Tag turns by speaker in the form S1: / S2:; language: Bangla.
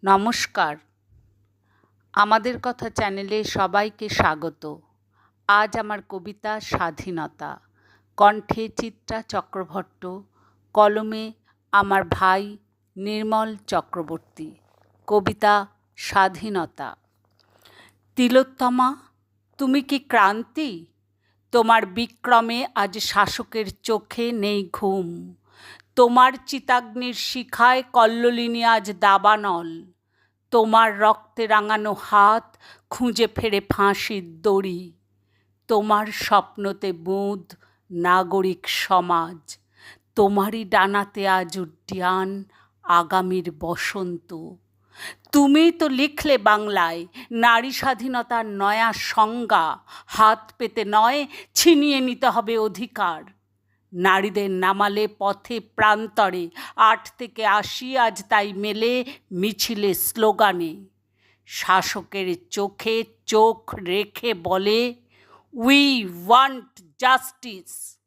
S1: নমস্কার, আমাদের কথা চ্যানেলে সবাইকে স্বাগত। আজ আমার কবিতা স্বাধীনতা, কণ্ঠে চিত্রা চক্রবর্তী, কলমে আমার ভাই নির্মল চক্রবর্তী। কবিতা স্বাধীনতা। তিলোত্তমা, তুমি কি ক্রান্তি? তোমার বিক্রমে আজ শাসকের চোখে নেই ঘুম। তোমার চিতাগ্নির শিখায় কল্লোলিনী আজ দাবানল। তোমার রক্তে রাঙানো হাত খুঁজে ফেরে ফাঁসির দড়ি। তোমার স্বপ্নতে বুঁদ নাগরিক সমাজ। তোমারই ডানাতে আজ উড্ডিয়ান আগামীর বসন্ত। তুমি তো লিখলে বাংলায় নারী স্বাধীনতার নয়া সংজ্ঞা। হাত পেতে নয়, ছিনিয়ে নিতে হবে অধিকার। নারীদের নামালে পথে প্রান্তরে 8 থেকে 80 আজ তাই মেলে মিছিলে স্লোগানে। শাসকের চোখে চোখ রেখে বলে, উই ওয়ান্ট জাস্টিস।